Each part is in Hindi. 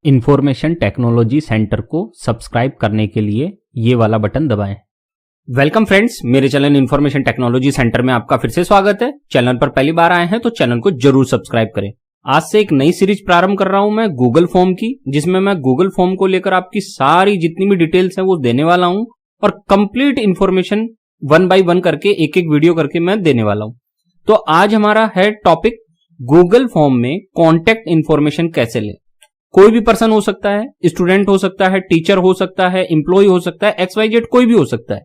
इंफॉर्मेशन टेक्नोलॉजी सेंटर को सब्सक्राइब करने के लिए ये वाला बटन दबाएं। वेलकम फ्रेंड्स, मेरे चैनल इंफॉर्मेशन टेक्नोलॉजी सेंटर में आपका फिर से स्वागत है। चैनल पर पहली बार आए हैं तो चैनल को जरूर सब्सक्राइब करें। आज से एक नई सीरीज प्रारंभ कर रहा हूं मैं गूगल फॉर्म की, जिसमें मैं गूगल फॉर्म को लेकर आपकी सारी जितनी भी डिटेल्स हैं वो देने वाला हूं और complete information one by one करके एक एक वीडियो करके मैं देने वाला हूं। तो आज हमारा है टॉपिक गूगल फॉर्म में कॉन्टैक्ट इंफॉर्मेशन कैसे ले। कोई भी पर्सन हो सकता है, स्टूडेंट हो सकता है, टीचर हो सकता है, एम्प्लॉय हो सकता है, XYZ कोई भी हो सकता है।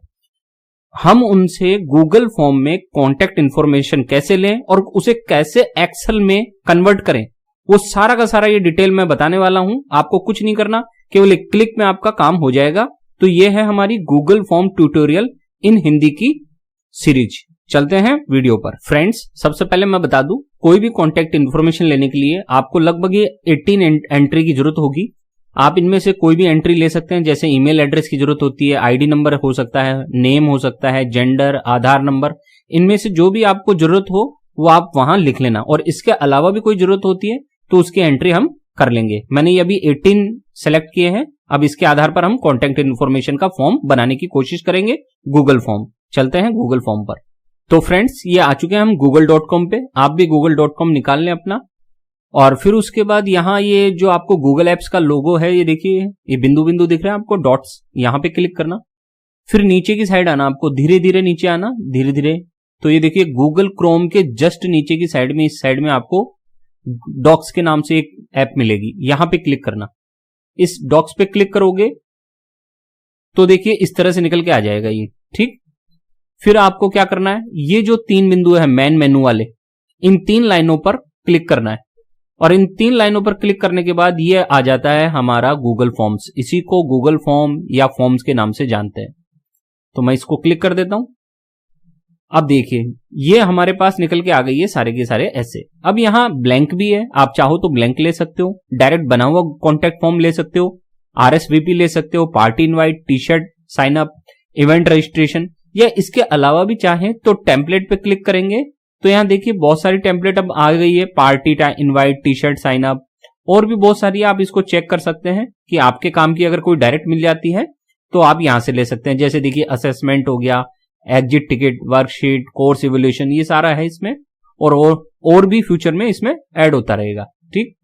हम उनसे गूगल फॉर्म में कॉन्टैक्ट इंफॉर्मेशन कैसे लें और उसे कैसे एक्सेल में कन्वर्ट करें, वो सारा का सारा ये डिटेल में बताने वाला हूं। आपको कुछ नहीं करना, केवल एक क्लिक में आपका काम हो जाएगा। तो ये है हमारी गूगल फॉर्म ट्यूटोरियल इन हिंदी की सीरीज। चलते हैं वीडियो पर। फ्रेंड्स, सबसे पहले मैं बता दूं, कोई भी कॉन्टैक्ट इंफॉर्मेशन लेने के लिए आपको लगभग ये 18 एंट्री की जरूरत होगी। आप इनमें से कोई भी एंट्री ले सकते हैं, जैसे ईमेल एड्रेस की जरूरत होती है, आईडी नंबर हो सकता है, नेम हो सकता है, जेंडर, आधार नंबर, इनमें से जो भी आपको जरूरत हो वो आप वहां लिख लेना। और इसके अलावा भी कोई जरूरत होती है तो उसकी एंट्री हम कर लेंगे। मैंने ये अभी 18 सेलेक्ट किए हैं। अब इसके आधार पर हम कॉन्टैक्ट इंफॉर्मेशन का फॉर्म बनाने की कोशिश करेंगे, गूगल फॉर्म। चलते हैं गूगल फॉर्म पर। तो फ्रेंड्स, ये आ चुके हैं हम google.com पे। आप भी google.com निकाल लें अपना। और फिर उसके बाद यहाँ ये जो आपको गूगल एप्स का लोगो है, ये देखिए, ये बिंदु बिंदु दिख रहे हैं आपको, डॉट्स, यहाँ पे क्लिक करना। फिर नीचे की साइड आना, आपको धीरे धीरे नीचे आना, धीरे धीरे। तो ये देखिए गूगल क्रोम के जस्ट नीचे की साइड में, इस साइड में आपको डॉक्स के नाम से एक ऐप मिलेगी, यहां पे क्लिक करना। इस डॉक्स पे क्लिक करोगे तो देखिए इस तरह से निकल के आ जाएगा ये, ठीक। फिर आपको क्या करना है, ये जो 3 बिंदु है मेन मेनू वाले, इन 3 लाइनों पर क्लिक करना है। और इन 3 लाइनों पर क्लिक करने के बाद ये आ जाता है हमारा गूगल फॉर्म्स। इसी को गूगल फॉर्म या फॉर्म्स के नाम से जानते हैं। तो मैं इसको क्लिक कर देता हूं। अब देखिए ये हमारे पास निकल के आ गई है सारे के सारे ऐसे। अब यहां ब्लैंक भी है, आप चाहो तो ब्लैंक ले सकते हो, डायरेक्ट बना हुआ कॉन्टैक्ट फॉर्म ले सकते हो, RSVP ले सकते हो, party invite, T shirt, sign up, event registration, या इसके अलावा भी चाहें तो टेम्पलेट पे क्लिक करेंगे तो यहां देखिए बहुत सारी टेम्पलेट अब आ गई है, party invite, T shirt, sign up, और भी बहुत सारी। आप इसको चेक कर सकते हैं कि आपके काम की अगर कोई डायरेक्ट मिल जाती है तो आप यहां से ले सकते हैं। जैसे देखिए असेसमेंट हो गया, exit ticket, worksheet, course evolution, ये सारा है इसमें, और भी फ्यूचर में इसमें ऐड होता रहेगा, ठीक।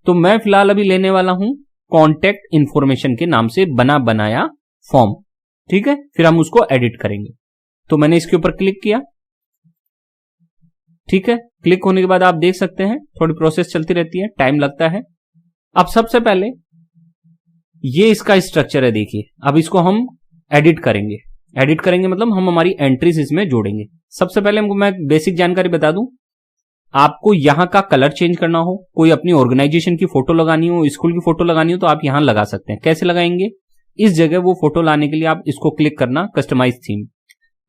तो मैं फिलहाल अभी लेने वाला हूं कॉन्टैक्ट इंफॉर्मेशन के नाम से बना बनाया फॉर्म, ठीक है। फिर हम उसको एडिट करेंगे। तो मैंने इसके ऊपर क्लिक किया, ठीक है। क्लिक होने के बाद आप देख सकते हैं थोड़ी प्रोसेस चलती रहती है, टाइम लगता है। अब सबसे पहले ये इसका स्ट्रक्चर है, देखिए। अब इसको हम एडिट करेंगे। एडिट करेंगे मतलब हम हमारी एंट्रीज इसमें जोड़ेंगे। सबसे पहले हमको मैं बेसिक जानकारी बता दूं, आपको यहां का कलर चेंज करना हो, कोई अपनी ऑर्गेनाइजेशन की फोटो लगानी हो, स्कूल की फोटो लगानी हो, तो आप यहां लगा सकते हैं। कैसे लगाएंगे, इस जगह वो फोटो लाने के लिए आप इसको क्लिक करना, कस्टमाइज थीम।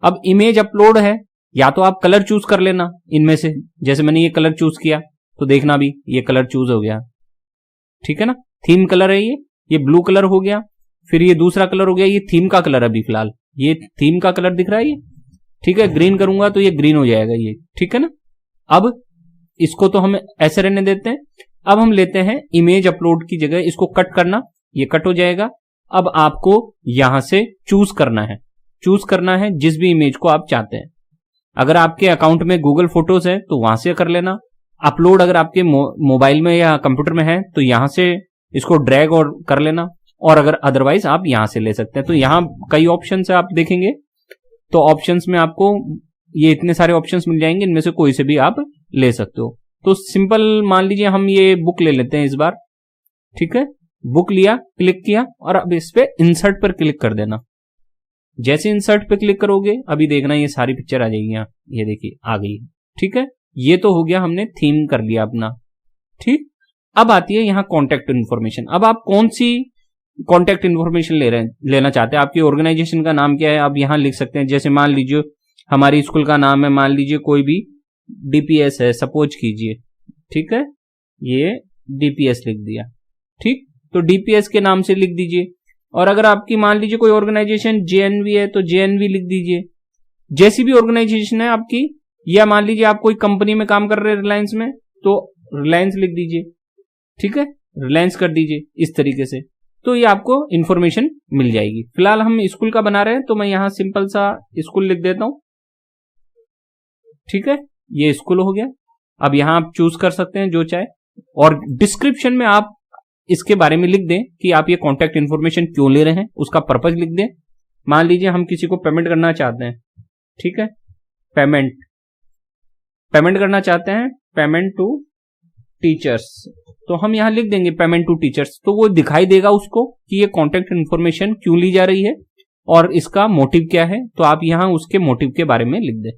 अब इमेज अपलोड है, या तो आप कलर चूज कर लेना इनमें से। जैसे मैंने ये कलर चूज किया तो देखना भी ये कलर चूज हो गया, ठीक है ना। थीम कलर है ये ब्लू कलर हो गया। फिर ये दूसरा कलर हो गया, ये थीम का कलर अभी फिलहाल ये थीम का कलर दिख रहा है ये, ठीक है। ग्रीन करूंगा तो ये ग्रीन हो जाएगा ये, ठीक है ना। अब इसको तो हम ऐसे रहने देते हैं। अब हम लेते हैं इमेज अपलोड की जगह इसको कट करना, ये कट हो जाएगा। अब आपको यहां से चूज करना है जिस भी इमेज को आप चाहते हैं। अगर आपके अकाउंट में गूगल फोटोज है तो वहां से कर लेना। अपलोड अगर आपके मोबाइल में या कंप्यूटर में है तो यहां से इसको ड्रैग और कर लेना, और अगर अदरवाइज आप यहां से ले सकते हैं। तो यहां कई ऑप्शंस है, आप देखेंगे तो ऑप्शंस में आपको ये इतने सारे ऑप्शंस मिल जाएंगे, इनमें से कोई से भी आप ले सकते हो। तो सिंपल मान लीजिए हम ये बुक ले लेते हैं इस बार, ठीक है। बुक लिया, क्लिक किया, और अब इस पे इंसर्ट पर क्लिक कर देना। जैसे इंसर्ट पे क्लिक करोगे अभी देखना ये सारी पिक्चर आ जाएगी, यहाँ ये देखिए आ गई, ठीक है। ये तो हो गया, हमने थीम कर लिया अपना, ठीक। अब आती है यहाँ कॉन्टैक्ट इन्फॉर्मेशन। अब आप कौन सी कॉन्टैक्ट इन्फॉर्मेशन लेना चाहते हैं, आपकी ऑर्गेनाइजेशन का नाम क्या है, आप यहां लिख सकते हैं। जैसे मान लीजिए हमारी स्कूल का नाम है, मान लीजिए कोई भी DPS है, सपोज कीजिए, ठीक है। ये DPS लिख दिया, ठीक। तो DPS के नाम से लिख दीजिए। और अगर आपकी मान लीजिए कोई ऑर्गेनाइजेशन JNV है तो JNV लिख दीजिए। जैसी भी ऑर्गेनाइजेशन है आपकी, या मान लीजिए आप कोई कंपनी में काम कर रहे हैं रिलायंस में, तो रिलायंस लिख दीजिए, ठीक है। रिलायंस कर दीजिए, इस तरीके से, तो ये आपको इंफॉर्मेशन मिल जाएगी। फिलहाल हम स्कूल का बना रहे हैं तो मैं यहां सिंपल सा स्कूल लिख देता हूं। ठीक है, ये स्कूल हो गया। अब यहां आप चूज कर सकते हैं जो चाहे, और डिस्क्रिप्शन में आप इसके बारे में लिख दें कि आप ये कॉन्टैक्ट इन्फॉर्मेशन क्यों ले रहे हैं, उसका पर्पज लिख दें। मान लीजिए हम किसी को पेमेंट करना चाहते हैं, ठीक है, पेमेंट करना चाहते हैं, पेमेंट टू टीचर्स, तो हम यहां लिख देंगे पेमेंट टू टीचर्स, तो वो दिखाई देगा उसको कि ये कॉन्टैक्ट इन्फॉर्मेशन क्यों ली जा रही है और इसका मोटिव क्या है, तो आप यहां उसके मोटिव के बारे में लिख दें।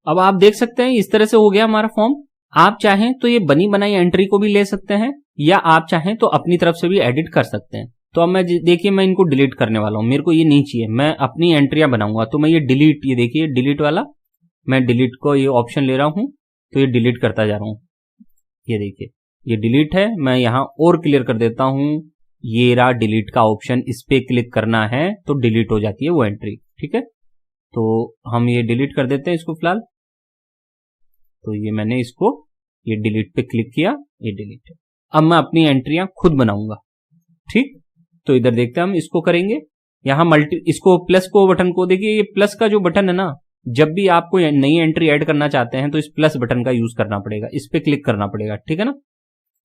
अब आप देख सकते हैं इस तरह से हो गया हमारा फॉर्म। आप चाहें तो ये बनी बनाई एंट्री को भी ले सकते हैं, या आप चाहें तो अपनी तरफ से भी एडिट कर सकते हैं। तो अब मैं देखिए मैं इनको डिलीट करने वाला हूं, मेरे को ये नहीं चाहिए, मैं अपनी एंट्रियां बनाऊंगा। तो मैं ये डिलीट, ये देखिए डिलीट वाला, मैं डिलीट को ये ऑप्शन ले रहा हूं, तो ये डिलीट करता जा रहा हूं। ये देखिए ये डिलीट है, मैं यहां और क्लियर कर देता हूं, ये रहा डिलीट का ऑप्शन, इस पे क्लिक करना है तो डिलीट हो जाती है वो एंट्री। ठीक है, तो हम ये डिलीट कर देते हैं इसको फिलहाल। तो ये मैंने इसको ये डिलीट पे क्लिक किया, ये डिलीट है। अब मैं अपनी एंट्रियां खुद बनाऊंगा। ठीक, तो इधर देखते हैं हम इसको करेंगे। यहां इसको प्लस को बटन को देखिए, ये प्लस का जो बटन है ना, जब भी आपको नई एंट्री ऐड करना चाहते हैं तो इस प्लस बटन का यूज करना पड़ेगा, इस पे क्लिक करना पड़ेगा। ठीक है ना,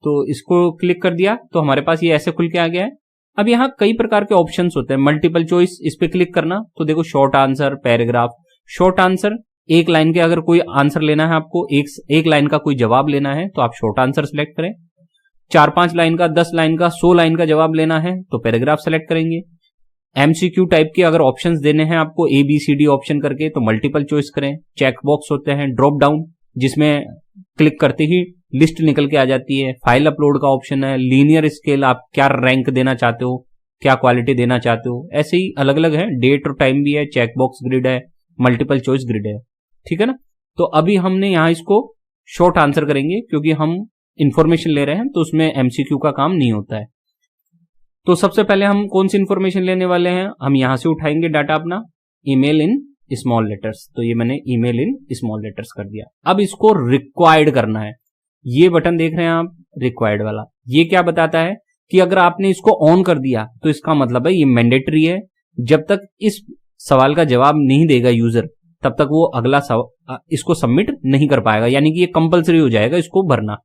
तो इसको क्लिक कर दिया तो हमारे पास ये ऐसे खुल के आ गया है। अब यहाँ कई प्रकार के ऑप्शंस होते हैं, मल्टीपल चॉइस, इस पे क्लिक करना तो देखो short answer, paragraph. Short answer, एक लाइन के अगर कोई आंसर लेना है आपको, एक लाइन का कोई जवाब लेना है तो आप शॉर्ट आंसर सेलेक्ट करें। 4-5 लाइन का, 10 लाइन का, 100 लाइन का जवाब लेना है तो पैराग्राफ सेलेक्ट करेंगे। एमसीक्यू टाइप के अगर ऑप्शंस देने हैं आपको ABCD ऑप्शन करके तो मल्टीपल चॉइस करें। चेक बॉक्स होते हैं, ड्रॉप डाउन जिसमें क्लिक करते ही लिस्ट निकल के आ जाती है। फाइल अपलोड का ऑप्शन है। लीनियर स्केल, आप क्या रैंक देना चाहते हो, क्या क्वालिटी देना चाहते हो, ऐसे ही अलग अलग है। डेट और टाइम भी है, चेक बॉक्स ग्रिड है, मल्टीपल चॉइस ग्रिड है। ठीक है ना, तो अभी हमने यहां इसको शॉर्ट आंसर करेंगे क्योंकि हम इंफॉर्मेशन ले रहे हैं तो उसमें MCQ का काम नहीं होता है। तो सबसे पहले हम कौन सी इंफॉर्मेशन लेने वाले हैं, हम यहां से उठाएंगे डाटा अपना, ईमेल इन स्मॉल लेटर्स। तो ये मैंने ईमेल इन स्मॉल लेटर्स कर दिया। अब इसको रिक्वायर्ड करना है, ये बटन देख रहे हैं आप, रिक्वायर्ड वाला। ये क्या बताता है कि अगर आपने इसको ऑन कर दिया तो इसका मतलब है ये मैंडेटरी है। जब तक इस सवाल का जवाब नहीं देगा यूजर, तब तक वो अगला इसको सबमिट नहीं कर पाएगा, यानी कि ये कंपलसरी हो जाएगा इसको भरना।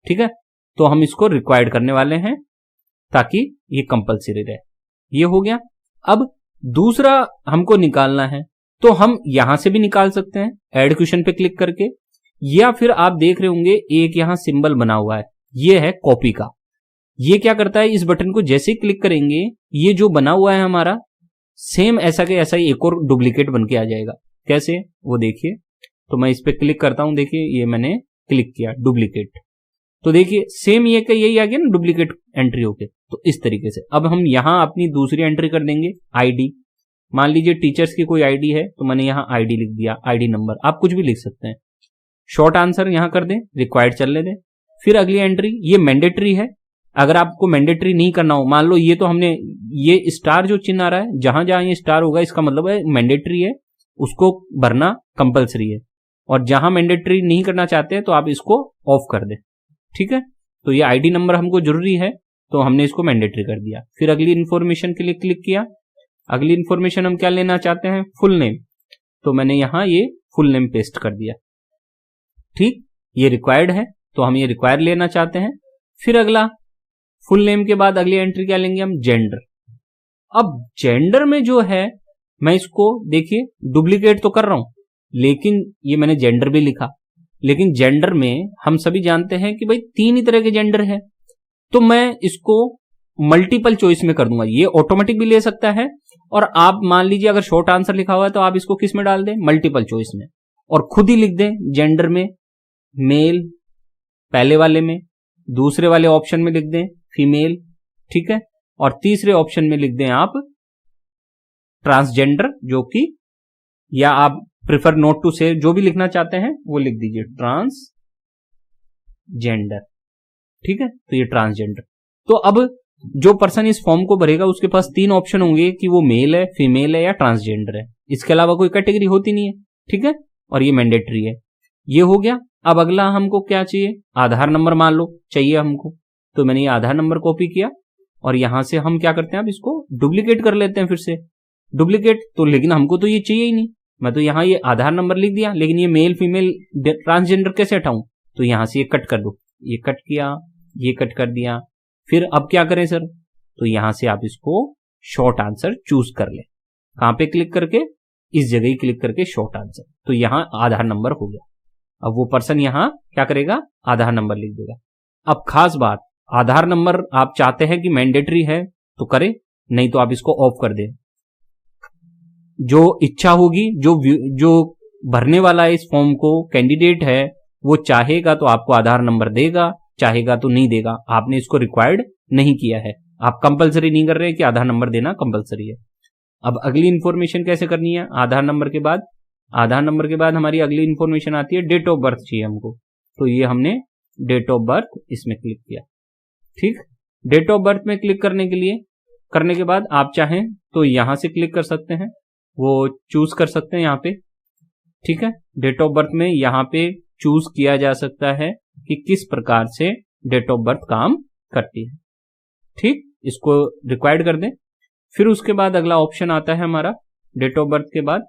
ठीक है, तो हम इसको रिक्वायर्ड करने वाले हैं ताकि ये कंपलसरी रहे। ये हो गया। अब दूसरा हमको निकालना है तो हम यहां से भी निकाल सकते हैं, ऐड क्वेश्चन पे क्लिक करके, या फिर आप देख रहे होंगे एक यहां सिंबल बना हुआ है, ये है कॉपी का। ये क्या करता है, इस बटन को जैसे ही क्लिक करेंगे ये जो बना हुआ है हमारा सेम ऐसा के ऐसा ही एक और डुप्लीकेट बन के आ जाएगा। कैसे, वो देखिए। तो मैं इस पे क्लिक करता हूं, देखिए ये मैंने क्लिक किया, डुप्लीकेट, तो देखिए सेम ये का यही आ गया ना, डुप्लीकेट एंट्री होके। तो इस तरीके से अब हम यहां अपनी दूसरी एंट्री कर देंगे, आईडी। मान लीजिए टीचर्स की कोई आईडी है तो मैंने यहां आईडी लिख दिया, आईडी नंबर, आप कुछ भी लिख सकते हैं। शॉर्ट आंसर यहां कर दें, रिक्वायर्ड चलने दें। फिर अगली एंट्री, ये मैंडेटरी है। अगर आपको मैंडेटरी नहीं करना हो, मान लो ये तो हमने, ये स्टार जो चिन्ह आ रहा है, जहां जहां ये स्टार होगा इसका मतलब है मैंडेटरी है, उसको भरना कंपलसरी है। और जहां मैंडेटरी नहीं करना चाहते हैं तो आप इसको ऑफ कर दें। ठीक है, तो ये आईडी नंबर हमको जरूरी है तो हमने इसको मैंडेटरी कर दिया। फिर अगली इंफॉर्मेशन के लिए क्लिक किया। अगली इंफॉर्मेशन हम क्या लेना चाहते हैं, फुल नेम, तो मैंने यहां ये फुल नेम पेस्ट कर दिया। ठीक, ये रिक्वायर्ड है तो हम ये रिक्वायर्ड लेना चाहते हैं। फिर अगला, फुल नेम के बाद अगली एंट्री क्या लेंगे हम, जेंडर। अब जेंडर में जो है, मैं इसको देखिए डुप्लीकेट तो कर रहा हूं, लेकिन ये मैंने जेंडर भी लिखा, लेकिन जेंडर में हम सभी जानते हैं कि भाई 3 ही तरह के जेंडर है, तो मैं इसको मल्टीपल चॉइस में कर दूंगा। ये ऑटोमेटिक भी ले सकता है, और आप मान लीजिए अगर शॉर्ट आंसर लिखा हुआ है तो आप इसको किस में डाल दें, मल्टीपल चॉइस में, और खुद ही लिख दें जेंडर में मेल पहले वाले में, दूसरे वाले ऑप्शन में लिख दें फीमेल। ठीक है, और तीसरे ऑप्शन में लिख दें आप ट्रांसजेंडर, जो कि, या आप प्रिफर नोट टू से जो भी लिखना चाहते हैं वो लिख दीजिए, ट्रांसजेंडर। ठीक है, तो ये ट्रांसजेंडर। तो अब जो पर्सन इस फॉर्म को भरेगा उसके पास 3 ऑप्शन होंगे कि वो मेल है, फीमेल है या ट्रांसजेंडर है। इसके अलावा कोई कैटेगरी होती नहीं है। ठीक है, और ये मैंडेटरी है। ये हो गया। अब अगला हमको क्या चाहिए, आधार नंबर मान लो चाहिए हमको, तो मैंने ये आधार नंबर कॉपी किया और यहां से हम क्या करते हैं, अब इसको डुप्लीकेट कर लेते हैं फिर से डुप्लीकेट। तो लेकिन हमको तो ये चाहिए ही नहीं, मैं तो यहाँ ये आधार नंबर लिख दिया, लेकिन ये मेल फीमेल ट्रांसजेंडर कैसे हटाऊं? तो यहां से ये कट कर दो, ये कट किया, ये कट कर दिया। फिर अब क्या करें सर? तो यहां से आप इसको शॉर्ट आंसर चूज कर ले। कहां पे क्लिक करके? इस जगह ही क्लिक करके शॉर्ट आंसर। तो यहां आधार नंबर हो गया। अब वो पर्सन यहां क्या करेगा? आधार नंबर लिख देगा। अब खास बात, आधार नंबर आप चाहते हैं कि मैंडेटरी है तो करें, नहीं तो आप इसको ऑफ कर दें। जो इच्छा होगी, जो भरने वाला है इस फॉर्म को, कैंडिडेट है, वो चाहेगा तो आपको आधार नंबर देगा, चाहेगा तो नहीं देगा। आपने इसको रिक्वायर्ड नहीं किया है, आप कंपलसरी नहीं कर रहे हैं कि आधार नंबर देना कंपलसरी है। अब अगली इंफॉर्मेशन कैसे करनी है? आधार नंबर के बाद हमारी अगली इंफॉर्मेशन आती है डेट ऑफ बर्थ चाहिए हमको। तो ये हमने डेट ऑफ बर्थ इसमें क्लिक किया। ठीक, डेट ऑफ बर्थ में क्लिक करने के बाद आप चाहें तो यहां से क्लिक कर सकते हैं, वो चूज कर सकते हैं यहाँ पे। ठीक है, डेट ऑफ बर्थ में यहाँ पे चूज किया जा सकता है कि किस प्रकार से डेट ऑफ बर्थ काम करती है। ठीक, इसको रिक्वायर्ड कर दें। फिर उसके बाद अगला ऑप्शन आता है हमारा डेट ऑफ बर्थ के बाद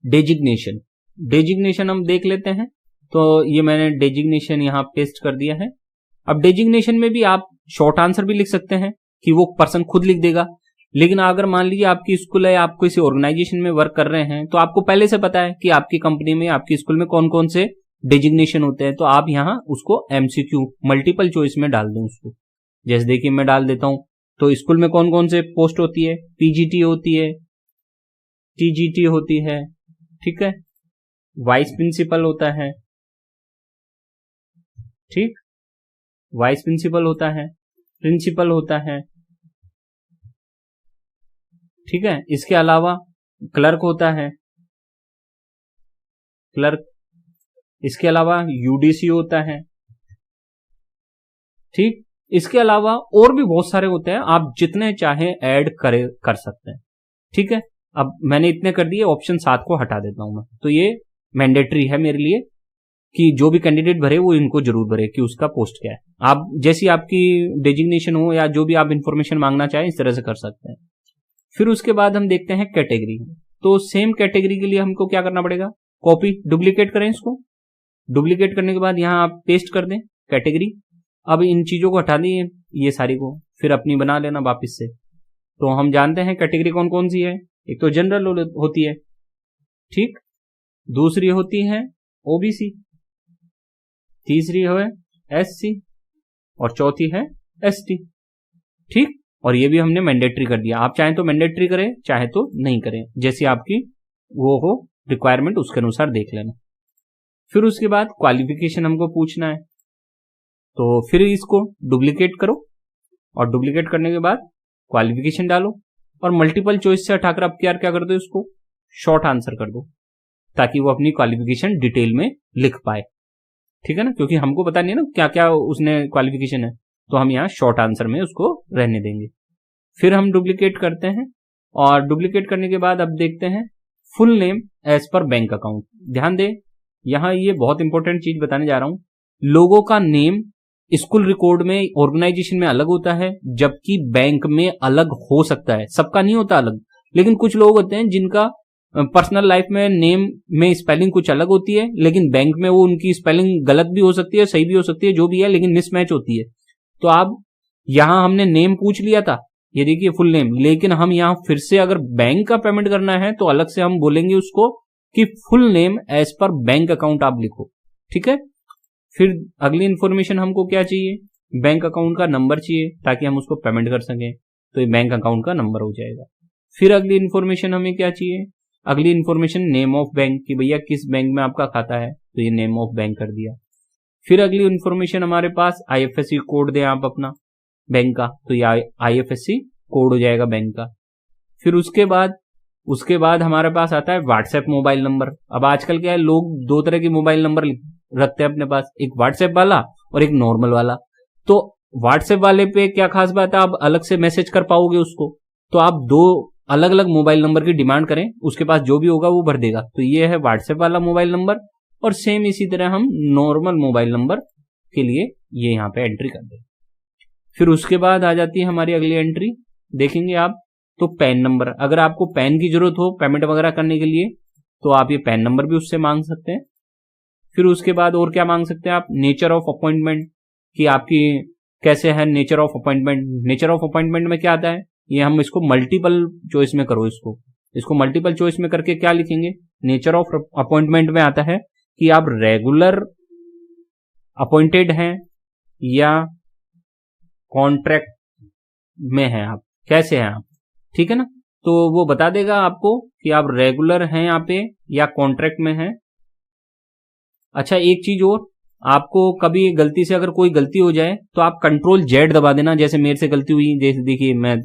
डेजिग्नेशन हम देख लेते हैं। तो ये मैंने डेजिग्नेशन यहाँ पेस्ट कर दिया है। अब डेजिग्नेशन में भी आप शॉर्ट आंसर भी लिख सकते हैं कि वो पर्सन खुद लिख देगा, लेकिन अगर मान लीजिए आपकी स्कूल है, आप किसी ऑर्गेनाइजेशन में वर्क कर रहे हैं, तो आपको पहले से पता है कि आपकी कंपनी में, आपकी स्कूल में कौन कौन से डेजिग्नेशन होते हैं, तो आप यहाँ उसको एमसीक्यू मल्टीपल चॉइस में डाल दें उसको। जैसे देखिए मैं डाल देता हूं, तो स्कूल में कौन कौन से पोस्ट होती है? पीजीटी होती है, टीजीटी होती है, ठीक है, वाइस प्रिंसिपल होता है, ठीक, वाइस प्रिंसिपल होता है, प्रिंसिपल होता है, ठीक है। इसके अलावा क्लर्क होता है, क्लर्क, इसके अलावा यूडीसी होता है, ठीक। इसके अलावा और भी बहुत सारे होते हैं, आप जितने चाहें ऐड कर सकते हैं, ठीक है। अब मैंने इतने कर दिए, ऑप्शन 7 को हटा देता हूं मैं। तो ये मैंडेटरी है मेरे लिए कि जो भी कैंडिडेट भरे वो इनको जरूर भरे कि उसका पोस्ट क्या है। आप जैसी आपकी डेजिग्नेशन हो या जो भी आप इंफॉर्मेशन मांगना चाहें इस तरह से कर सकते हैं। फिर उसके बाद हम देखते हैं कैटेगरी। तो सेम कैटेगरी के लिए हमको क्या करना पड़ेगा? कॉपी डुप्लीकेट करें इसको। डुप्लीकेट करने के बाद यहां आप पेस्ट कर दें कैटेगरी। अब इन चीजों को हटा दिए ये सारी को, फिर अपनी बना लेना वापिस से। तो हम जानते हैं कैटेगरी कौन कौन सी है। एक तो जनरल होती है, ठीक, दूसरी होती है ओबीसी, तीसरी है एससी और चौथी है एसटी, ठीक। और ये भी हमने मैंडेटरी कर दिया। आप चाहें तो मैंडेटरी करें, चाहे तो नहीं करें, जैसी आपकी वो हो रिक्वायरमेंट उसके अनुसार देख लेना। फिर उसके बाद क्वालिफिकेशन हमको पूछना है, तो फिर इसको डुप्लीकेट करो और डुप्लीकेट करने के बाद क्वालिफिकेशन डालो और मल्टीपल चॉइस से हटाकर अब क्या कर दो, इसको शॉर्ट आंसर कर दो ताकि वो अपनी क्वालिफिकेशन डिटेल में लिख पाए, ठीक है ना, क्योंकि हमको पता नहीं है ना क्या क्या उसने क्वालिफिकेशन है, तो हम यहाँ शॉर्ट आंसर में उसको रहने देंगे। फिर हम डुप्लीकेट करते हैं और डुप्लीकेट करने के बाद अब देखते हैं full name as per bank account. ध्यान दें, यहाँ ये बहुत इंपॉर्टेंट चीज बताने जा रहा हूं। लोगों का नेम स्कूल रिकॉर्ड में, ऑर्गेनाइजेशन में अलग होता है, जबकि बैंक में अलग हो सकता है। सबका नहीं होता अलग, लेकिन कुछ लोग होते हैं जिनका पर्सनल लाइफ में नेम में स्पेलिंग कुछ अलग होती है, लेकिन बैंक में वो उनकी स्पेलिंग गलत भी हो सकती है, सही भी हो सकती है, जो भी है, लेकिन मिसमैच होती है। तो आप यहां हमने नेम पूछ लिया था, ये देखिए फुल नेम, लेकिन हम यहां फिर से अगर बैंक का पेमेंट करना है तो अलग से हम बोलेंगे उसको कि full name as per bank account आप लिखो, ठीक है। फिर अगली इंफॉर्मेशन हमको क्या चाहिए? बैंक अकाउंट का नंबर चाहिए ताकि हम उसको पेमेंट कर सकें, तो ये बैंक अकाउंट का नंबर हो जाएगा। फिर अगली इंफॉर्मेशन हमें क्या चाहिए? अगली इंफॉर्मेशन नेम ऑफ बैंक, कि भैया किस बैंक में आपका खाता है, तो ये नेम ऑफ बैंक कर दिया। फिर अगली इंफॉर्मेशन हमारे पास आईएफएससी कोड दें आप अपना बैंक का, तो ये आईएफएससी कोड हो जाएगा बैंक का। फिर उसके बाद हमारे पास आता है व्हाट्सएप मोबाइल नंबर। अब आजकल क्या है, लोग दो तरह के मोबाइल नंबर रखते हैं अपने पास, एक व्हाट्सएप वाला और एक नॉर्मल वाला। तो व्हाट्सएप वाले पे क्या खास बात है, आप अलग से मैसेज कर पाओगे उसको, तो आप दो अलग अलग मोबाइल नंबर की डिमांड करें, उसके पास जो भी होगा वो भर देगा। तो ये है व्हाट्सएप वाला मोबाइल नंबर। और सेम इसी तरह हम नॉर्मल मोबाइल नंबर के लिए ये यहाँ पे एंट्री कर दें। फिर उसके बाद आ जाती है हमारी अगली एंट्री, देखेंगे आप तो पैन नंबर। अगर आपको पैन की जरूरत हो पेमेंट वगैरह करने के लिए तो आप ये पैन नंबर भी उससे मांग सकते हैं। फिर उसके बाद और क्या मांग सकते हैं आप, नेचर ऑफ अपॉइंटमेंट, कि आपकी कैसे है nature of appointment. Nature of appointment में क्या आता है, ये हम इसको मल्टीपल चॉइस में करो, इसको मल्टीपल चॉइस में करके क्या लिखेंगे, नेचर ऑफ अपॉइंटमेंट में आता है कि आप रेगुलर अपॉइंटेड हैं या कॉन्ट्रैक्ट में हैं, आप कैसे हैं आप, ठीक है ना। तो वो बता देगा आपको कि आप रेगुलर हैं यहाँ पे या कॉन्ट्रैक्ट में हैं। अच्छा एक चीज और, आपको कभी गलती से अगर कोई गलती हो जाए तो आप कंट्रोल जेड दबा देना, जैसे मेरे से गलती हुई, जैसे देखिए मैं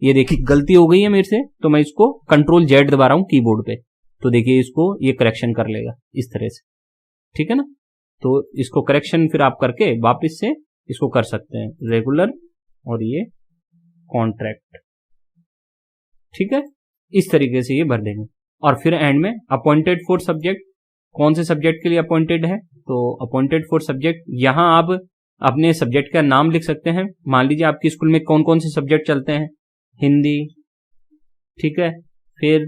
ये देखिए गलती हो गई है मेरे से, तो मैं इसको कंट्रोल जेड दबा रहा हूं कीबोर्ड पे, तो देखिए इसको ये करेक्शन कर लेगा इस तरह से, ठीक है ना। तो इसको करेक्शन फिर आप करके वापस से इसको कर सकते हैं, रेगुलर और ये कॉन्ट्रैक्ट, ठीक है। इस तरीके से ये भर देंगे। और फिर एंड में अपॉइंटेड फॉर सब्जेक्ट, कौन से सब्जेक्ट के लिए अपॉइंटेड है, तो अपॉइंटेड फॉर सब्जेक्ट, यहां आप अपने सब्जेक्ट का नाम लिख सकते हैं। मान लीजिए आपके स्कूल में कौन कौन से सब्जेक्ट चलते हैं, हिंदी, ठीक है, फिर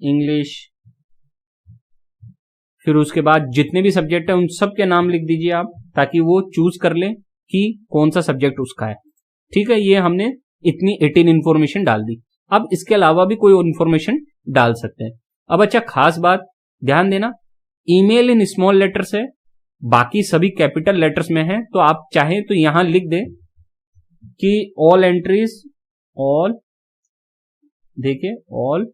इंग्लिश, फिर उसके बाद जितने भी सब्जेक्ट है उन सब के नाम लिख दीजिए आप, ताकि वो चूज कर ले कि कौन सा सब्जेक्ट उसका है, ठीक है। ये हमने इतनी 18 इंफॉर्मेशन डाल दी। अब इसके अलावा भी कोई इंफॉर्मेशन डाल सकते हैं। अब अच्छा खास बात ध्यान देना, ईमेल इन स्मॉल लेटर्स है, बाकी सभी कैपिटल लेटर्स में है। तो आप चाहें तो यहां लिख दें कि ऑल एंट्रीज, ऑल, देखिए all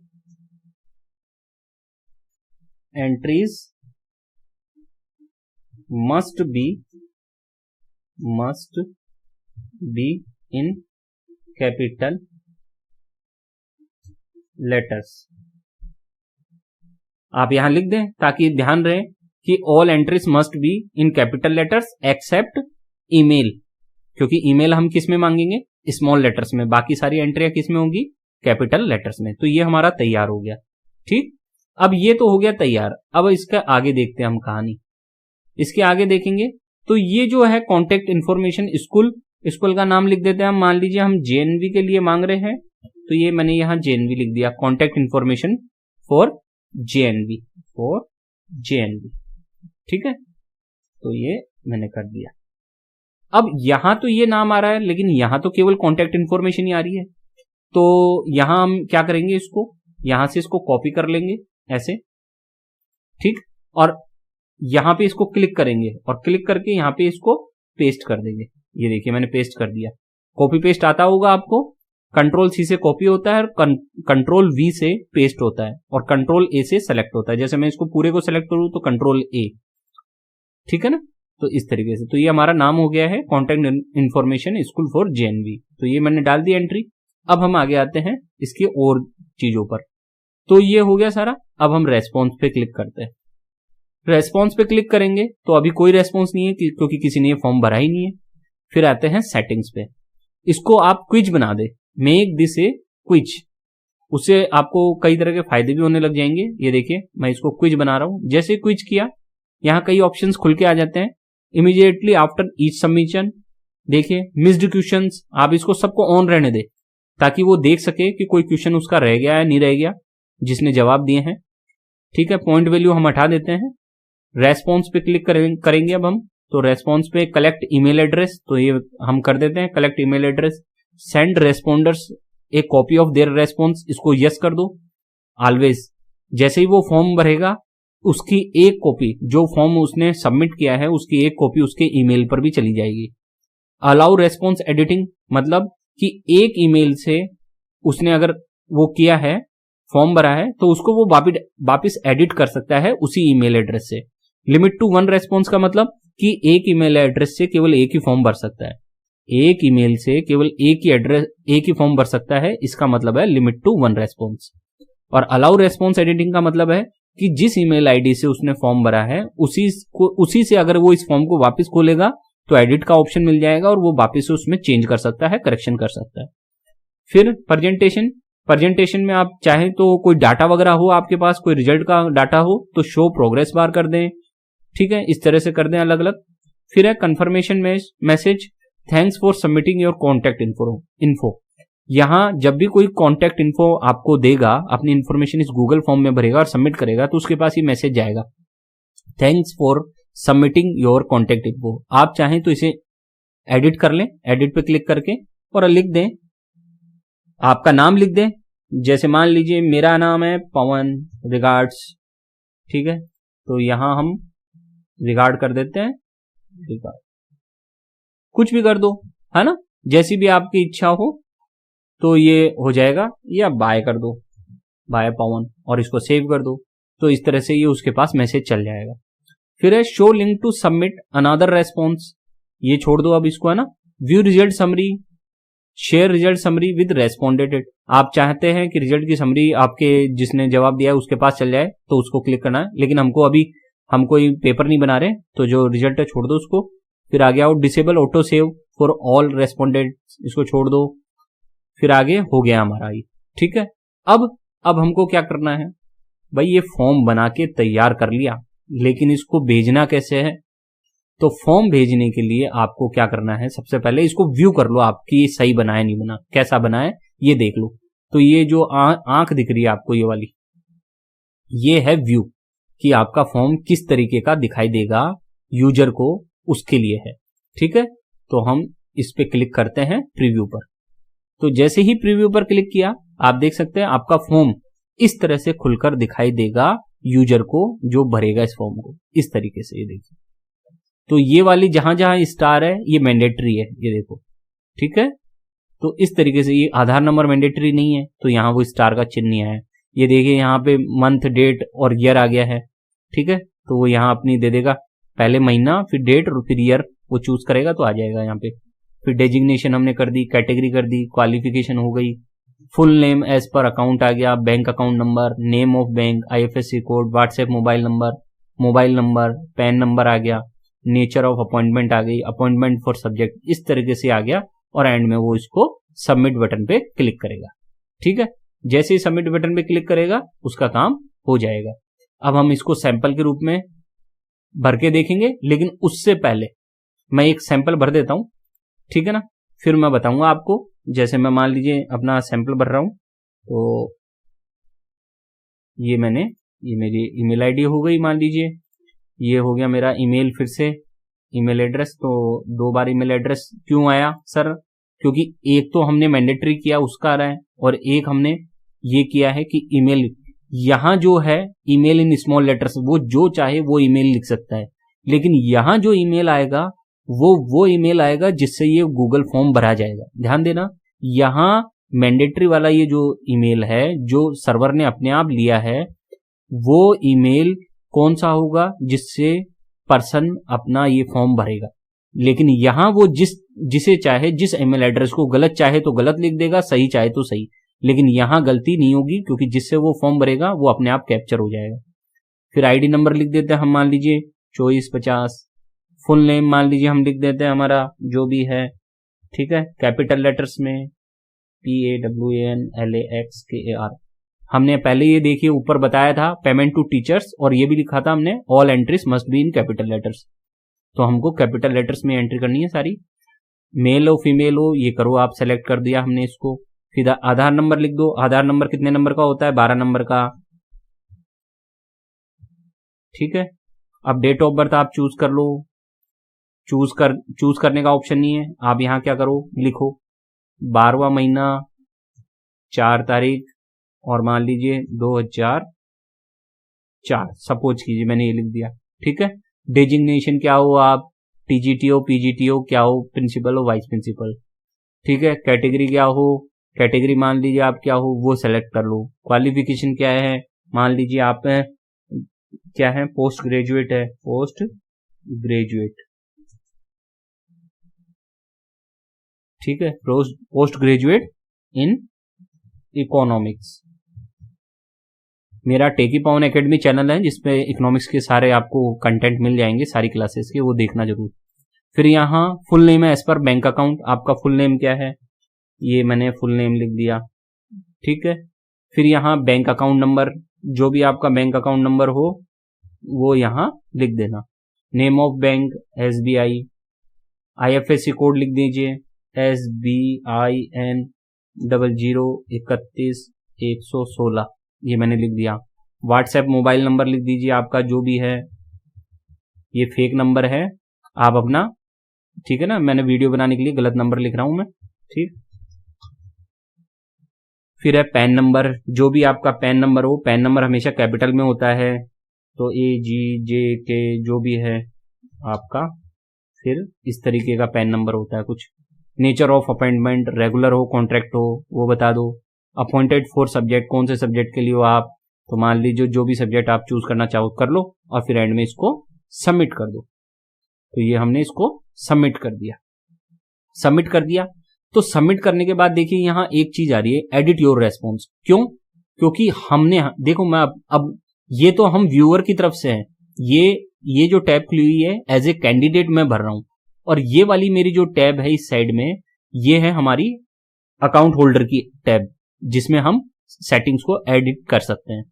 entries must be in capital letters, आप यहां लिख दें ताकि ध्यान रहे कि all entries must be in capital letters except email, क्योंकि ईमेल हम किस में मांगेंगे, स्मॉल लेटर्स में, बाकी सारी एंट्रियां किस में होंगी, कैपिटल लेटर्स में। तो ये हमारा तैयार हो गया, ठीक। अब ये तो हो गया तैयार। अब इसका आगे देखते हैं हम कहानी। इसके आगे देखेंगे तो ये जो है कॉन्टेक्ट इन्फॉर्मेशन, स्कूल का नाम लिख देते हैं हम। मान लीजिए हम जेएनवी के लिए मांग रहे हैं, तो ये मैंने यहां जेएनवी लिख दिया, कॉन्टेक्ट इन्फॉर्मेशन फॉर जेएनवी, ठीक है। तो ये मैंने कर दिया। अब यहां तो ये नाम आ रहा है, लेकिन यहां तो केवल कॉन्टेक्ट इन्फॉर्मेशन ही आ रही है। तो यहां हम क्या करेंगे, इसको यहां से इसको कॉपी कर लेंगे ऐसे, ठीक, और यहां पे इसको क्लिक करेंगे और क्लिक करके यहां पे इसको पेस्ट कर देंगे। ये देखिए मैंने पेस्ट कर दिया। कॉपी पेस्ट आता होगा आपको, कंट्रोल सी से कॉपी होता है, कंट्रोल वी से पेस्ट होता है, और कंट्रोल ए से सेलेक्ट होता है। जैसे मैं इसको पूरे को सेलेक्ट करूं तो कंट्रोल ए, ठीक है ना। तो इस तरीके से, तो ये हमारा नाम हो गया है contact information school for JNV. तो ये मैंने डाल दी एंट्री। अब हम आगे आते हैं इसकी और चीजों पर। तो ये हो गया सारा। अब हम रेस्पॉन्स पे क्लिक करते हैं। रेस्पॉन्स पे क्लिक करेंगे तो अभी कोई रेस्पॉन्स नहीं है क्योंकि किसी ने ये फॉर्म भरा ही नहीं है। फिर आते हैं सेटिंग्स पे। इसको आप क्विज बना दे, मेक दिस ए क्विज, उससे आपको कई तरह के फायदे भी होने लग जाएंगे। ये देखिए मैं इसको क्विज बना रहा हूं। जैसे क्विज किया, यहां कई ऑप्शंस खुल के आ जाते हैं। इमीडिएटली आफ्टर ईच सबमिशन, देखिए मिस्ड क्वेश्चंस, आप इसको सबको ऑन रहने दे ताकि वो देख सके कि कोई क्वेश्चन उसका रह गया है नहीं रह गया जिसने जवाब दिए हैं, ठीक है। पॉइंट वैल्यू हम हटा देते हैं। रेस्पॉन्स पे क्लिक करेंगे अब हम। तो रेस्पॉन्स पे कलेक्ट ईमेल एड्रेस, तो ये हम कर देते हैं collect email address. Send responders a copy of their response, इसको यस कर दो ऑलवेज। जैसे ही वो फॉर्म भरेगा उसकी एक कॉपी, जो फॉर्म उसने सबमिट किया है उसकी एक कॉपी उसके ईमेल पर भी चली जाएगी। अलाउ रेस्पॉन्स एडिटिंग, मतलब कि एक ईमेल से उसने अगर वो किया है, फॉर्म भरा है, तो उसको वो वापिस एडिट कर सकता है उसी ईमेल एड्रेस से। लिमिट टू 1 रेस्पॉन्स का मतलब कि एक ईमेल एड्रेस से केवल एक ही फॉर्म भर सकता है, एक ईमेल से केवल एक ही फॉर्म भर सकता है, इसका मतलब है लिमिट टू 1 रेस्पॉन्स। और अलाउ रेस्पॉन्स एडिटिंग का मतलब है कि जिस ईमेल आईडी से उसने फॉर्म भरा है उसी से अगर वो इस फॉर्म को वापस खोलेगा तो एडिट का ऑप्शन मिल जाएगा और वो वापस से उसमें चेंज कर सकता है, करेक्शन कर सकता है। फिर प्रेजेंटेशन में आप चाहें तो कोई डाटा वगैरह हो आपके पास, कोई रिजल्ट का डाटा हो तो शो प्रोग्रेस बार कर दें, ठीक है, इस तरह से कर दें अलग अलग। फिर है confirmation message, thanks for submitting your contact info. यहाँ जब भी कोई कॉन्टैक्ट इन्फो आपको देगा, अपनी इंफॉर्मेशन इस गूगल फॉर्म में भरेगा और सबमिट करेगा, तो उसके पास ये मैसेज जाएगा, thanks for submitting your contact info. आप चाहें तो इसे एडिट कर लें, एडिट पे क्लिक करके और लिख दें, आपका नाम लिख दें। जैसे मान लीजिए मेरा नाम है पवन, रिगार्ड्स, ठीक है, तो यहां हम रिगार्ड कर देते हैं, रिगार्ड कुछ भी कर दो, है ना, जैसी भी आपकी इच्छा हो, तो ये हो जाएगा। या बाय कर दो, बाय पवन, और इसको सेव कर दो, तो इस तरह से ये उसके पास मैसेज चल जाएगा। फिर है show link to submit another response, ये छोड़ दो अब इसको, है ना। View result summary, share result summary with responded. आप चाहते हैं कि रिजल्ट की समरी आपके जिसने जवाब दिया है उसके पास चल जाए, तो उसको क्लिक करना है, लेकिन हम कोई पेपर नहीं बना रहे, तो जो रिजल्ट है छोड़ दो उसको। फिर आगे आओ disable auto save for all responded, इसको छोड़ दो। फिर आगे हो गया हमारा ये, ठीक है। अब हमको क्या करना है भाई, ये फॉर्म बना के तैयार कर लिया, लेकिन इसको भेजना कैसे है। तो फॉर्म भेजने के लिए आपको क्या करना है, सबसे पहले इसको व्यू कर लो, आपकी सही बना है नहीं बना, कैसा बना है ये देख लो। तो ये जो आंख दिख रही है आपको, ये वाली, ये है व्यू, कि आपका फॉर्म किस तरीके का दिखाई देगा यूजर को, उसके लिए है, ठीक है। तो हम इस पे क्लिक करते हैं प्रीव्यू पर। तो जैसे ही प्रीव्यू पर क्लिक किया, आप देख सकते हैं आपका फॉर्म इस तरह से खुलकर दिखाई देगा यूजर को, जो भरेगा इस फॉर्म को, इस तरीके से। ये देखिए, तो ये वाली जहां जहां स्टार है ये मैंडेटरी है, ये देखो, ठीक है। तो इस तरीके से, ये आधार नंबर मैंडेटरी नहीं है, तो यहाँ वो स्टार का चिन्ह नहीं आया। ये देखिए यहाँ पे मंथ, डेट और ईयर आ गया है, ठीक है। तो वो यहाँ अपनी दे देगा, पहले महीना, फिर डेट और फिर ईयर वो चूज करेगा तो आ जाएगा यहाँ पे। फिर डेजिग्नेशन हमने कर दी, कैटेगरी कर दी, क्वालिफिकेशन हो गई, फुल नेम एज पर अकाउंट आ गया, bank account number, name of bank, IFSC code, WhatsApp mobile number, PAN number आ गया, नेचर ऑफ अपॉइंटमेंट आ गई, अपॉइंटमेंट फॉर सब्जेक्ट, इस तरीके से आ गया। और एंड में वो इसको सबमिट बटन पे क्लिक करेगा, ठीक है। जैसे ही सबमिट बटन पे क्लिक करेगा उसका काम हो जाएगा। अब हम इसको सैंपल के रूप में भर के देखेंगे, लेकिन उससे पहले मैं एक सैंपल भर देता हूं, ठीक है ना, फिर मैं बताऊंगा आपको। जैसे मैं मान लीजिए अपना सैंपल भर रहा हूं, तो ये मेरी ईमेल आईडी हो गई, मान लीजिए ये हो गया मेरा ईमेल, फिर से ईमेल एड्रेस। तो 2 बार ईमेल एड्रेस क्यों आया सर, क्योंकि एक तो हमने मैंडेटरी किया उसका आ रहा है, और एक हमने ये किया है कि ईमेल, यहां जो है ईमेल इन स्मॉल लेटर्स, वो जो चाहे वो ईमेल लिख सकता है, लेकिन यहां जो ईमेल आएगा वो ईमेल आएगा जिससे ये गूगल फॉर्म भरा जाएगा। ध्यान देना, यहां मैंडेटरी वाला ये जो ईमेल है, जो सर्वर ने अपने आप लिया है, वो ईमेल कौन सा होगा जिससे पर्सन अपना ये फॉर्म भरेगा। लेकिन यहां वो जिसे चाहे, जिस ईमेल एड्रेस को गलत चाहे तो गलत लिख देगा, सही चाहे तो सही, लेकिन यहां गलती नहीं होगी, क्योंकि जिससे वो फॉर्म भरेगा वो अपने आप कैप्चर हो जाएगा। फिर आईडी नंबर लिख देते हैं हम, मान लीजिए 2450। फुल नेम मान लीजिए हम लिख देते हैं हमारा जो भी है, ठीक है, कैपिटल लेटर्स में PAWANLAXKAR। हमने पहले ये देखिए ऊपर बताया था पेमेंट टू टीचर्स, और ये भी लिखा था हमने all entries must be in capital letters, तो हमको कैपिटल लेटर्स में एंट्री करनी है सारी। मेल हो फीमेल हो ये करो, आप सेलेक्ट कर दिया हमने इसको। फिर आधार नंबर लिख दो, आधार नंबर कितने नंबर का होता है, 12 नंबर का, ठीक है। अब डेट ऑफ बर्थ आप चूज कर लो, चूज करने का ऑप्शन नहीं है, आप यहां क्या करो, लिखो 12वां महीना 4 तारीख, और मान लीजिए 2004, सपोज कीजिए मैंने ये लिख दिया, ठीक है। डेजिग्नेशन क्या हो आप, TGT हो, PGT हो, क्या हो, प्रिंसिपल हो, वाइस प्रिंसिपल, ठीक है। कैटेगरी क्या हो, कैटेगरी मान लीजिए आप क्या हो वो सेलेक्ट कर लो। क्वालिफिकेशन क्या है, मान लीजिए आप क्या है, पोस्ट ग्रेजुएट है, पोस्ट ग्रेजुएट, ठीक है, पोस्ट ग्रेजुएट इन इकोनॉमिक्स। मेरा टेकी पवन एकेडमी चैनल है जिसपे इकोनॉमिक्स के सारे आपको कंटेंट मिल जाएंगे, सारी क्लासेस के, वो देखना जरूर। फिर यहाँ फुल नेम है एज पर बैंक अकाउंट, आपका फुल नेम क्या है, ये मैंने फुल नेम लिख दिया, ठीक है। फिर यहाँ बैंक अकाउंट नंबर, जो भी आपका बैंक अकाउंट नंबर हो वो यहाँ लिख देना, name of bank SBI, IFSC code लिख दीजिए SBIN 003116, ये मैंने लिख दिया। व्हाट्सएप मोबाइल नंबर लिख दीजिए आपका जो भी है, ये फेक नंबर है आप अपना, ठीक है ना, मैंने वीडियो बनाने के लिए गलत नंबर लिख रहा हूं मैं, ठीक। फिर है पैन नंबर, जो भी आपका पैन नंबर हो, पैन नंबर हमेशा कैपिटल में होता है, तो AGJK जो भी है आपका, फिर इस तरीके का पैन नंबर होता है कुछ। नेचर ऑफ अपॉइंटमेंट, रेगुलर हो कॉन्ट्रैक्ट हो वो बता दो। अपॉइंटेड फॉर सब्जेक्ट, कौन से सब्जेक्ट के लिए हो आप, तो मान लीजिए जो भी सब्जेक्ट आप चूज करना चाहो कर लो, और फिर एंड में इसको सबमिट कर दो। तो ये हमने इसको सबमिट कर दिया। सबमिट कर दिया तो सबमिट करने के बाद देखिए यहां एक चीज आ रही है, एडिट योर रेस्पॉन्स। क्यों? क्योंकि हमने, देखो मैं अब ये तो हम व्यूअर की तरफ से है, ये जो टैब खुली हुई है एज ए कैंडिडेट मैं भर रहा हूं, और ये वाली मेरी जो टैब है इस साइड में, ये है हमारी अकाउंट होल्डर की टैब, जिसमें हम सेटिंग्स को एडिट कर सकते हैं।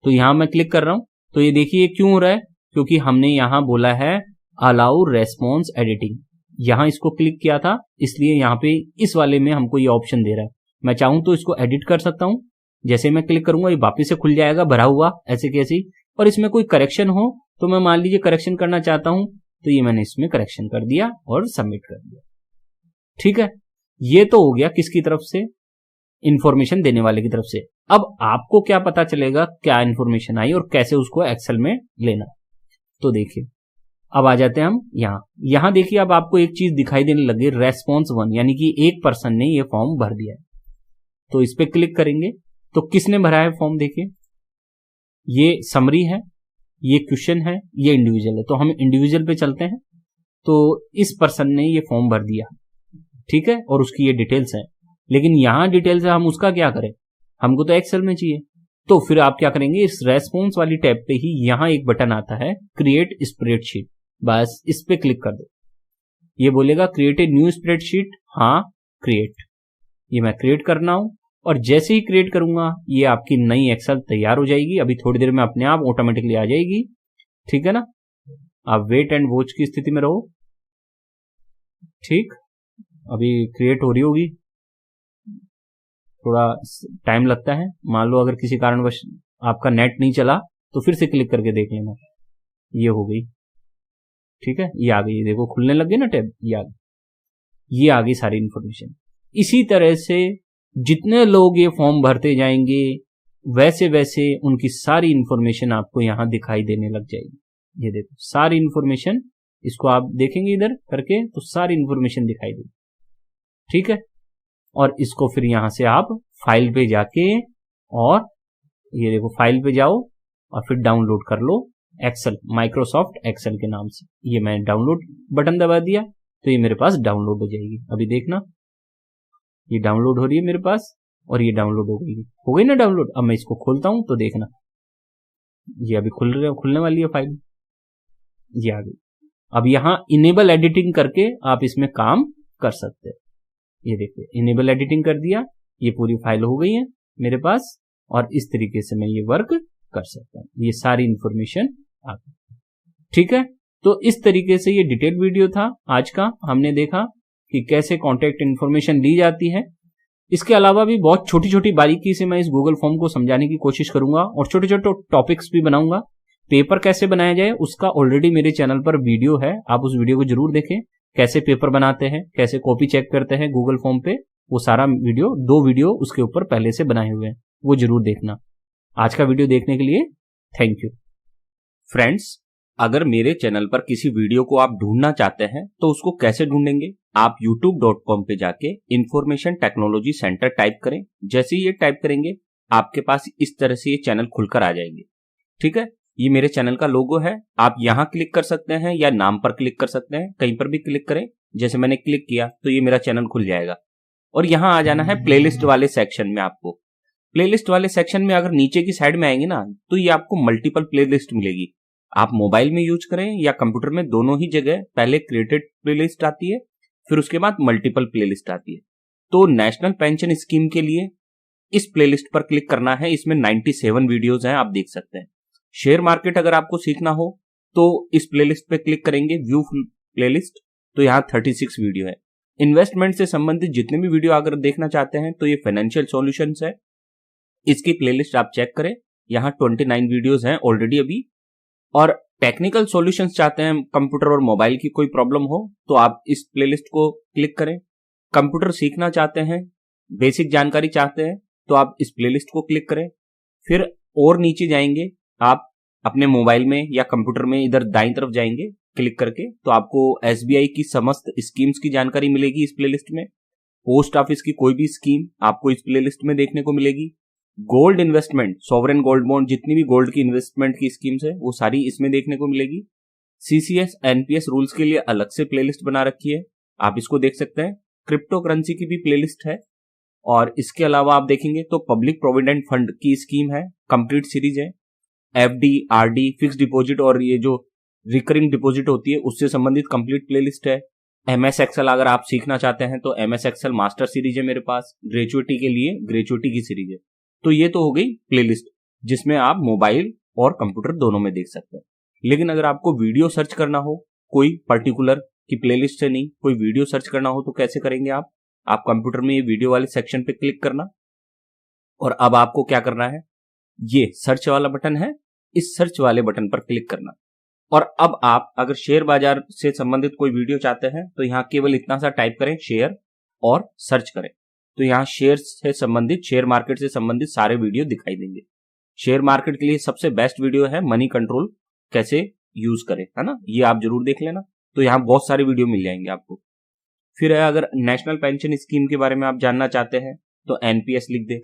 तो यहां मैं क्लिक कर रहा हूं, तो ये देखिए क्यों हो रहा है, क्योंकि हमने यहां बोला है अलाउ रेस्पॉन्स एडिटिंग, यहां इसको क्लिक किया था, इसलिए यहां पे इस वाले में हमको ये ऑप्शन दे रहा है। मैं चाहूं तो इसको एडिट कर सकता हूं, जैसे मैं क्लिक करूंगा ये वापिस से खुल जाएगा भरा हुआ ऐसे कैसे, और इसमें कोई करेक्शन हो तो मैं मान लीजिए करेक्शन करना चाहता हूं, तो ये मैंने इसमें करेक्शन कर दिया और सबमिट कर दिया। ठीक है, ये तो हो गया किसकी तरफ से, इंफॉर्मेशन देने वाले की तरफ से। अब आपको क्या पता चलेगा क्या इंफॉर्मेशन आई और कैसे उसको एक्सेल में लेना, तो देखिए अब आ जाते हैं हम यहां देखिए अब आपको एक चीज दिखाई देने लगी, रेस्पॉन्स 1, यानी कि एक पर्सन ने ये फॉर्म भर दिया है। तो इस पे क्लिक करेंगे तो किसने भरा है फॉर्म, देखिए ये समरी है, ये क्वेश्चन है, ये इंडिविजुअल है। तो हम इंडिविजुअल पे चलते हैं, तो इस पर्सन ने ये फॉर्म भर दिया, ठीक है, और उसकी ये डिटेल्स है। लेकिन यहां डिटेल्स है, हम उसका क्या करें, हमको तो एक्सेल में चाहिए। तो फिर आप क्या करेंगे, इस रेस्पॉन्स वाली टैब पे ही यहां एक बटन आता है क्रिएट स्प्रेडशीट, बस इस पे क्लिक कर दो। ये बोलेगा क्रिएट ए न्यू स्प्रेडशीट, हाँ क्रिएट, ये मैं क्रिएट करना हूं, और जैसे ही क्रिएट करूंगा ये आपकी नई एक्सेल तैयार हो जाएगी। अभी थोड़ी देर में अपने आप ऑटोमेटिकली आ जाएगी, ठीक है ना। आप वेट एंड वॉच की स्थिति में रहो, ठीक, अभी क्रिएट हो रही होगी, थोड़ा टाइम लगता है। मान लो अगर किसी कारणवश आपका नेट नहीं चला तो फिर से क्लिक करके देख लेना। ये हो गई, ठीक है, ये आ गई, देखो खुलने लग गई ना टैब, ये आ गई सारी इंफॉर्मेशन। इसी तरह से जितने लोग ये फॉर्म भरते जाएंगे वैसे वैसे उनकी सारी इंफॉर्मेशन आपको यहां दिखाई देने लग जाएगी। ये देखो सारी इंफॉर्मेशन, इसको आप देखेंगे इधर करके तो सारी इंफॉर्मेशन दिखाई देगी, ठीक है। और इसको फिर यहां से आप फाइल पे जाके, और ये देखो फाइल पे जाओ और फिर डाउनलोड कर लो एक्सेल, माइक्रोसॉफ्ट एक्सेल के नाम से। ये मैं डाउनलोड बटन दबा दिया तो ये मेरे पास डाउनलोड हो जाएगी। अभी देखना ये डाउनलोड हो रही है मेरे पास, और ये डाउनलोड हो गई ना डाउनलोड। अब मैं इसको खोलता हूं तो देखना ये अभी खुलने वाली है फाइल, ये आ गई। अब यहां इनेबल एडिटिंग करके आप इसमें काम कर सकते हैं। ये देखिए इनेबल एडिटिंग कर दिया, ये पूरी फाइल हो गई है मेरे पास, और इस तरीके से मैं ये वर्क कर सकता हूं। ये सारी इंफॉर्मेशन आ गई, ठीक है। तो इस तरीके से ये डिटेल वीडियो था आज का, हमने देखा कि कैसे कॉन्टैक्ट इंफॉर्मेशन ली जाती है। इसके अलावा भी बहुत छोटी छोटी बारीकी से मैं इस गूगल फॉर्म को समझाने की कोशिश करूंगा, और छोटे छोटे टॉपिक्स भी बनाऊंगा। पेपर कैसे बनाया जाए उसका ऑलरेडी मेरे चैनल पर वीडियो है, आप उस वीडियो को जरूर देखें। कैसे पेपर बनाते हैं, कैसे कॉपी चेक करते हैं गूगल फॉर्म पे, वो सारा वीडियो, 2 वीडियो उसके ऊपर पहले से बनाए हुए हैं, वो जरूर देखना। आज का वीडियो देखने के लिए थैंक यू। फ्रेंड्स, अगर मेरे चैनल पर किसी वीडियो को आप ढूंढना चाहते हैं तो उसको कैसे ढूंढेंगे, आप youtube.com पे जाके इंफॉर्मेशन टेक्नोलॉजी सेंटर टाइप करें। जैसे ही ये टाइप करेंगे आपके पास इस तरह से ये चैनल खुलकर आ जाएंगे, ठीक है। ये मेरे चैनल का लोगो है, आप यहां क्लिक कर सकते हैं या नाम पर क्लिक कर सकते हैं, कहीं पर भी क्लिक करें। जैसे मैंने क्लिक किया तो ये मेरा चैनल खुल जाएगा, और यहां आ जाना है प्लेलिस्ट वाले सेक्शन में। आपको प्लेलिस्ट वाले सेक्शन में अगर नीचे की साइड में आएंगे ना तो ये आपको मल्टीपल प्लेलिस्ट मिलेगी। आप मोबाइल में यूज करें या कंप्यूटर में, दोनों ही जगह पहले क्रिएटेड प्लेलिस्ट आती है, फिर उसके बाद मल्टीपल प्लेलिस्ट आती है। तो नेशनल पेंशन स्कीम के लिए इस प्लेलिस्ट पर क्लिक करना है, इसमें 97 वीडियोज हैं, आप देख सकते हैं। शेयर मार्केट अगर आपको सीखना हो तो इस प्लेलिस्ट पे क्लिक करेंगे व्यू प्लेलिस्ट, तो यहाँ 36 वीडियो है। इन्वेस्टमेंट से संबंधित जितने भी वीडियो अगर देखना चाहते हैं तो ये फाइनेंशियल सॉल्यूशंस है, इसकी प्लेलिस्ट आप चेक करें, यहाँ 29 वीडियोस हैं ऑलरेडी अभी। और टेक्निकल सॉल्यूशंस चाहते हैं, कंप्यूटर और मोबाइल की कोई प्रॉब्लम हो तो आप इस प्लेलिस्ट को क्लिक करें। कंप्यूटर सीखना चाहते हैं, बेसिक जानकारी चाहते हैं तो आप इस प्लेलिस्ट को क्लिक करें। फिर और नीचे जाएंगे आप अपने मोबाइल में या कंप्यूटर में, इधर दाईं तरफ जाएंगे क्लिक करके, तो आपको एसबीआई की समस्त स्कीम्स की जानकारी मिलेगी इस प्लेलिस्ट में। पोस्ट ऑफिस की कोई भी स्कीम आपको इस प्लेलिस्ट में देखने को मिलेगी। Gold investment, sovereign gold bond, जितनी भी गोल्ड की इन्वेस्टमेंट की स्कीम्स है वो सारी इसमें देखने को मिलेगी। सीसीएस एनपीएस रूल्स के लिए अलग से प्लेलिस्ट बना रखी है, आप इसको देख सकते हैं। क्रिप्टो करेंसी की भी प्लेलिस्ट है। और इसके अलावा आप देखेंगे तो पब्लिक प्रोविडेंट फंड की स्कीम है, कंप्लीट सीरीज है। एफडी, आरडी, फिक्स डिपॉजिट और ये जो रिकरिंग डिपॉजिट होती है उससे संबंधित कंप्लीट प्लेलिस्ट है। एमएस एक्सेल अगर आप सीखना चाहते हैं तो एमएस एक्सेल मास्टर सीरीज है मेरे पास। ग्रेजुएटी के लिए ग्रेजुएटी की सीरीज है। तो ये तो हो गई प्लेलिस्ट जिसमें आप मोबाइल और कंप्यूटर दोनों में देख सकते हैं। लेकिन अगर आपको वीडियो सर्च करना हो, कोई पर्टिकुलर की प्लेलिस्ट से नहीं, कोई वीडियो सर्च करना हो तो कैसे करेंगे आप कंप्यूटर में ये वीडियो वाले सेक्शन पे क्लिक करना, और अब आपको क्या करना है, ये सर्च वाला बटन है, इस सर्च वाले बटन पर क्लिक करना। और अब आप अगर शेयर बाजार से संबंधित कोई वीडियो चाहते हैं तो यहाँ केवल इतना सा टाइप करें, शेयर, और सर्च करें, तो यहाँ शेयर से संबंधित, शेयर मार्केट से संबंधित सारे वीडियो दिखाई देंगे। शेयर मार्केट के लिए सबसे बेस्ट वीडियो है मनी कंट्रोल कैसे यूज करें, है ना, ये आप जरूर देख लेना। तो यहाँ बहुत सारे वीडियो मिल जाएंगे आपको। फिर अगर नेशनल पेंशन स्कीम के बारे में आप जानना चाहते हैं तो एनपीएस लिख दे,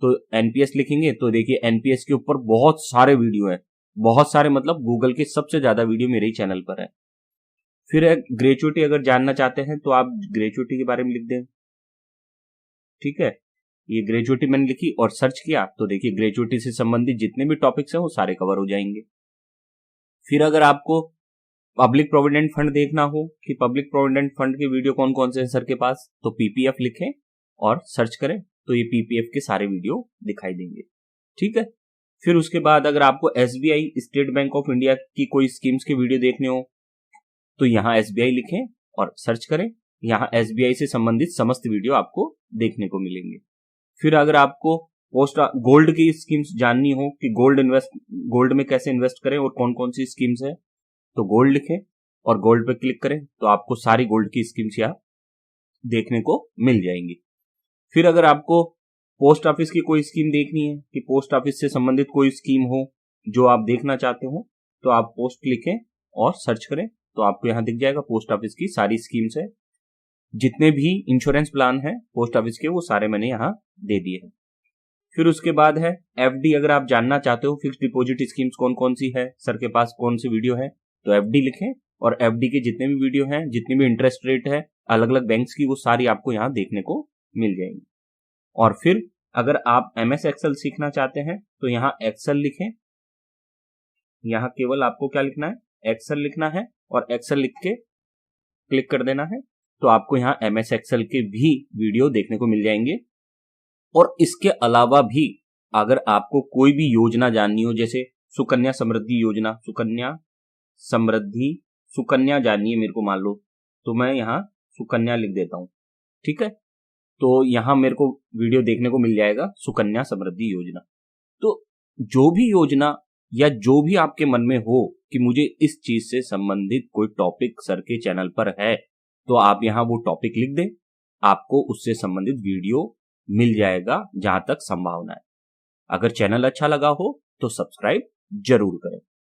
तो एनपीएस लिखेंगे तो देखिए एनपीएस के ऊपर बहुत सारे वीडियो है, बहुत सारे मतलब गूगल के सबसे ज्यादा वीडियो मेरे ही चैनल पर है। फिर ग्रेजुएटी अगर जानना चाहते हैं तो आप ग्रेजुएटी के बारे में लिख दें, ठीक है। ये ग्रेजुएटी मैंने लिखी और सर्च किया तो देखिए ग्रेजुएटी से संबंधित जितने भी टॉपिक्स हैं वो सारे कवर हो जाएंगे। फिर अगर आपको पब्लिक प्रोविडेंट फंड देखना हो कि पब्लिक प्रोविडेंट फंड के वीडियो कौन कौन से हैं सर के पास, तो पीपीएफ लिखें और सर्च करें तो ये पीपीएफ के सारे वीडियो दिखाई देंगे, ठीक है। फिर उसके बाद अगर आपको SBI, state bank of India की कोई स्कीम्स के वीडियो देखने हो तो यहाँ एसबीआई लिखें और सर्च करें, यहाँ एसबीआई से संबंधित समस्त वीडियो आपको देखने को मिलेंगे। फिर अगर आपको पोस्ट गोल्ड की स्कीम्स जाननी हो कि गोल्ड में कैसे इन्वेस्ट करें और कौन कौन सी स्कीम्स है, तो गोल्ड लिखें और गोल्ड पे क्लिक करें तो आपको सारी गोल्ड की स्कीम्स यहाँ देखने को मिल जाएंगी। फिर अगर आपको पोस्ट ऑफिस की कोई स्कीम देखनी है कि पोस्ट ऑफिस से संबंधित कोई स्कीम हो जो आप देखना चाहते हो, तो आप पोस्ट लिखें और सर्च करें तो आपको यहाँ दिख जाएगा पोस्ट ऑफिस की सारी स्कीम्स है। जितने भी इंश्योरेंस प्लान है पोस्ट ऑफिस के वो सारे मैंने यहाँ दे दिए हैं। फिर उसके बाद है एफडी, अगर आप जानना चाहते हो फिक्स डिपॉजिट स्कीम्स कौन कौन सी है, सर के पास कौन सी वीडियो है, तो एफडी लिखें और एफडी के जितने भी वीडियो हैं, जितनी भी इंटरेस्ट रेट है अलग अलग बैंक्स की, वो सारी आपको यहाँ देखने को मिल जाएंगी। और फिर अगर आप एमएस एक्सेल सीखना चाहते हैं तो यहाँ एक्सेल लिखें, यहाँ केवल आपको क्या लिखना है, एक्सेल लिखना है और एक्सेल लिख के क्लिक कर देना है, तो आपको यहाँ एमएस एक्सेल के भी वीडियो देखने को मिल जाएंगे। और इसके अलावा भी अगर आपको कोई भी योजना जाननी हो, जैसे सुकन्या समृद्धि योजना, सुकन्या जाननी है मेरे को, मान लो, तो मैं यहाँ सुकन्या लिख देता हूं, ठीक है। तो यहां मेरे को वीडियो देखने को मिल जाएगा सुकन्या समृद्धि योजना। तो जो भी योजना या जो भी आपके मन में हो कि मुझे इस चीज से संबंधित कोई टॉपिक सर के चैनल पर है, तो आप यहाँ वो टॉपिक लिख दें, आपको उससे संबंधित वीडियो मिल जाएगा जहां तक संभावना है। अगर चैनल अच्छा लगा हो तो सब्सक्राइब जरूर करें।